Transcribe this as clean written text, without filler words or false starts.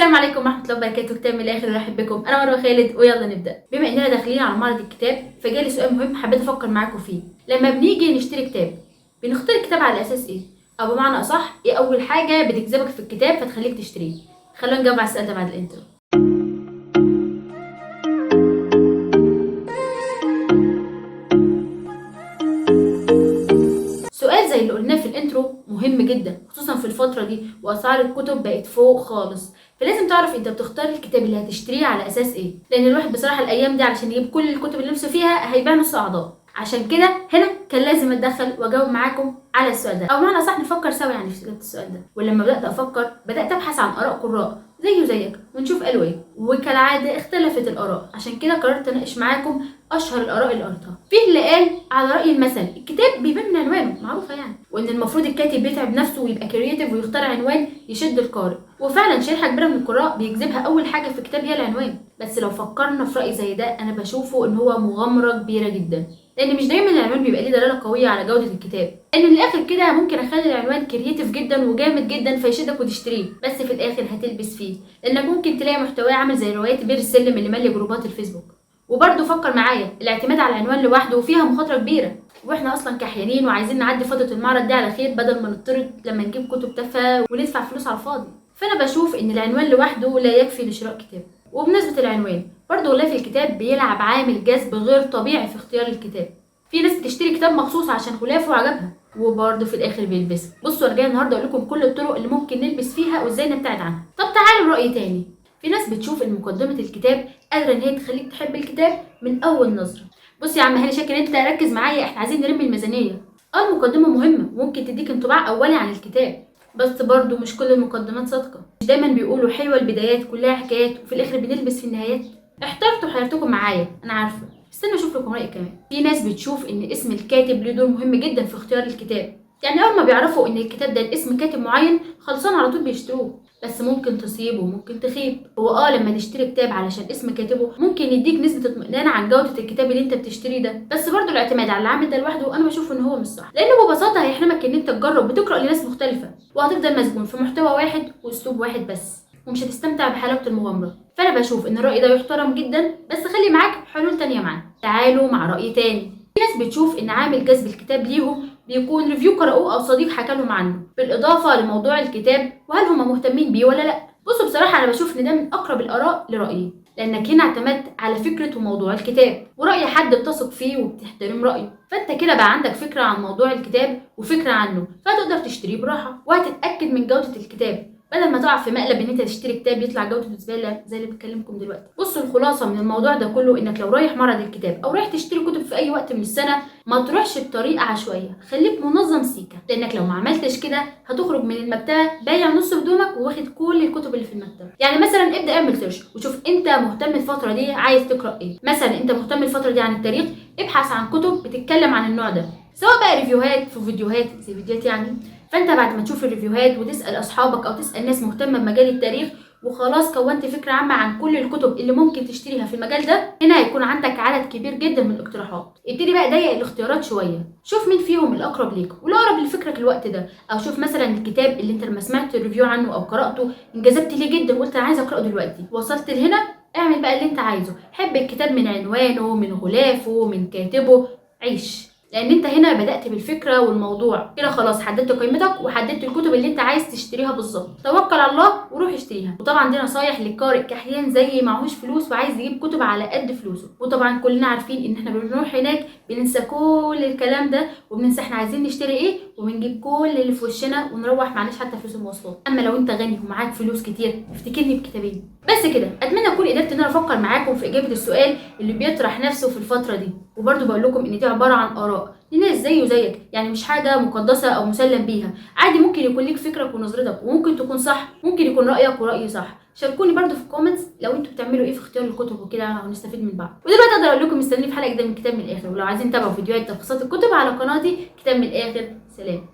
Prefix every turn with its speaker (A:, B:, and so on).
A: السلام عليكم ورحمه الله وبركاته. كتاب من الاخر ارحب بكم، انا مروه خالد ويلا نبدا. بما اننا داخلين على معرض الكتاب فجالي سؤال مهم حبيت افكر معاكم فيه. لما بنيجي نشتري كتاب بنختار الكتاب على اساس ايه؟ او بمعنى اصح ايه اول حاجه بتجذبك في الكتاب فتخليك تشتريه؟ خلونا نجاوب على السؤال ده بعد الانترو. سؤال زي اللي قلناه في الانترو مهم جدا، خصوصا في الفتره دي واسعار الكتب بقت فوق خالص، فلازم تعرف انت بتختار الكتاب اللي هتشتريه على اساس ايه. لان الواحد بصراحه الايام دي علشان يجيب كل الكتب اللي نفسه فيها هيبيع نص اعضاء. عشان كده هنا كان لازم اتدخل واجاوب معاكم على السؤال ده، او بمعنى صح نفكر سوا يعني في اجابه السؤال ده. ولما بدات افكر بدات ابحث عن اراء قراء زيه وزيك ونشوف قالوا ايه، وكالعاده اختلفت الاراء. عشان كده قررت اناقش معاكم اشهر الاراء اللي قريتها. في اللي قال على راي المثل الكتاب بيبان من عنوانه، معروفه يعني، وان المفروض الكاتب يتعب نفسه ويبقى كرييتيف ويختار عنوان يشد القارئ. وفعلا شريحه كبيره من القراء بيجذبها اول حاجه في الكتاب هي العنوان. بس لو فكرنا في راي زي ده انا بشوفه ان هو مغامره كبيره جدا، لان مش دايما العنوان بيبقى ليه دلاله قويه على جوده الكتاب. ان من الاخر كده ممكن اخلي العنوان كرييتيف جدا وجامد جدا فيشدك وتشتريه، بس في الاخر هتلبس فيه، لانك ممكن تلاقي محتواه عامل زي روايات بير السلم اللي ماليه جروبات الفيسبوك. وبرضه فكر معايا، الاعتماد على العنوان لوحده فيها مخاطره كبيره، واحنا اصلا كحيانين وعايزين نعدي فتره المعرض دي على خير بدل ما نضطرد لما نجيب كتب تافهه وندفع فلوس على الفاضي. فانا بشوف ان العنوان لوحده لا يكفي لشراء كتاب. وبمناسبه العنوان برضه غلاف الكتاب بيلعب عامل جذب غير طبيعي في اختيار الكتاب. في ناس بتشتري كتاب مخصوص عشان غلافه عجبها وبرضه في الاخر بيلبسه. بصوا انا جايه النهارده اقول لكم كل الطرق اللي ممكن نلبس فيها وازاي نبتعد عنها. طب تعالوا راي تاني. في ناس بتشوف ان مقدمه الكتاب قادره ان هي تخليك تحب الكتاب من اول نظره. بص يا عم هاني شاكر، انت ركز معايا، احنا عايزين نلم الميزانيه. المقدمه مهمه وممكن تديك انطباع اولي عن الكتاب، بس برضه مش كل المقدمات صادقه. مش دايما بيقولوا حلوه البدايات كلها حكايات وفي الاخر بنلبس في النهايات. احترتوا حيرتكم معايا انا عارفه، استنى اشوف لكم راي كمان. في ناس بتشوف ان اسم الكاتب له دور مهم جدا في اختيار الكتاب. يعني اول ما بيعرفوا ان الكتاب ده الاسم كاتب معين خلصان على طول بيشتروه. بس ممكن تصيب وممكن تخيب. هو لما نشتري كتاب علشان اسم كاتبه ممكن يديك نسبه اطمئنان عن جوده الكتاب اللي انت بتشتريه ده، بس برضه الاعتماد على العامل ده لوحده انا بشوف ان هو مش صح، لانه ببساطه هيحرمك ان انت تجرب وتقرا لناس مختلفه، وهتفضل مسجون في محتوى واحد واسلوب واحد بس، ومش هتستمتع بحلاوه المغامره. فانا بشوف ان الراي ده يحترم جدا، بس خلي معاك حلول تانية معاه. تعالوا مع راي تاني. في ناس بتشوف ان عامل جذب الكتاب ليهم بيكون ريفيو قرأوه او صديق حكى لهم عنه، بالاضافه لموضوع الكتاب وهل هم مهتمين بيه ولا لا. بصوا بصراحه انا بشوف ان ده من اقرب الاراء لرايي، لانك هنا اعتمدت على فكره وموضوع الكتاب وراي حد بتثق فيه وبتحترم رايه، فانت كده بقى عندك فكره عن موضوع الكتاب وفكره عنه، فتقدر تشتريه براحه وهتتاكد من جوده الكتاب بدل ما تقع في مقلب ان انت تشتري كتاب يطلع جودته زباله زي اللي بكلمكم دلوقتي. بصوا الخلاصه من الموضوع ده كله انك لو رايح معرض الكتاب او رايح تشتري كتب في اي وقت من السنه ما تروحش بطريقه عشوائيه، خليك منظم سيكا، لانك لو ما عملتش كده هتخرج من المكتبه بايع نص هدومك وواخد كل الكتب اللي في المكتبه. يعني مثلا ابدا اعمل سيرش وشوف انت مهتم الفتره دي عايز تقرا ايه. مثلا انت مهتم الفتره دي عن التاريخ، ابحث عن كتب بتتكلم عن النوع ده، سواء بقى ريفيوهات في فيديوهات زي فيديوهات يعني. فانت بعد ما تشوف الريفيوهات وتسال اصحابك او تسال ناس مهتمه بمجال التاريخ وخلاص كونت فكره عامه عن كل الكتب اللي ممكن تشتريها في المجال ده، هنا هيكون عندك عدد كبير جدا من الاقتراحات. ابتدي بقى ضيق الاختيارات شويه، شوف مين فيهم الاقرب ليك والاقرب لفكرك الوقت ده، او شوف مثلا الكتاب اللي انت لما سمعت الريفيو عنه او قراته انجذبت ليه جدا وقلت انا عايزه اقراه دلوقتي. وصلت لهنا اعمل بقى اللي انت عايزه، حب الكتاب من عنوانه من غلافه من كاتبه، عيش. لان انت هنا بدأت بالفكرة والموضوع كده خلاص، حددت قيمتك وحددت الكتب اللي انت عايز تشتريها بالظبط. توكل على الله وروح اشتريها. وطبعا دي نصايح للقارئ كحيان زي معهوش فلوس وعايز يجيب كتب على قد فلوسه. وطبعا كلنا عارفين ان احنا بنروح هناك بننسى كل الكلام ده وبننسى احنا عايزين نشتري ايه وبنجيب كل اللي في وشنا ونروح معناش حتى فلوس المواصلات. اما لو انت غني ومعاك فلوس كتير افتكرني بكتابين بس كده. اتمنى اكون قدرت ان انا افكر معاكم في اجابه السؤال اللي بيطرح نفسه في الفتره دي. وبرده بقول لكم ان دي عباره عن اراء لناس زي وزيك، يعني مش حاجه مقدسه او مسلم بيها. عادي ممكن يكون ليك فكرك ونظرتك وممكن تكون صح، ممكن يكون رايك ورايي صح. شاركوني برده في الكومنتس لو انتوا بتعملوا ايه في اختيار الكتب وكده ونستفيد من بعض. ودلوقتي اقدر اقول لكم مستنيين في حلقه جديده من كتاب من الاخر، ولو عايزين تتابعوا فيديوهات تلخيصات الكتب على قناتي كتاب من الاخر. سلام.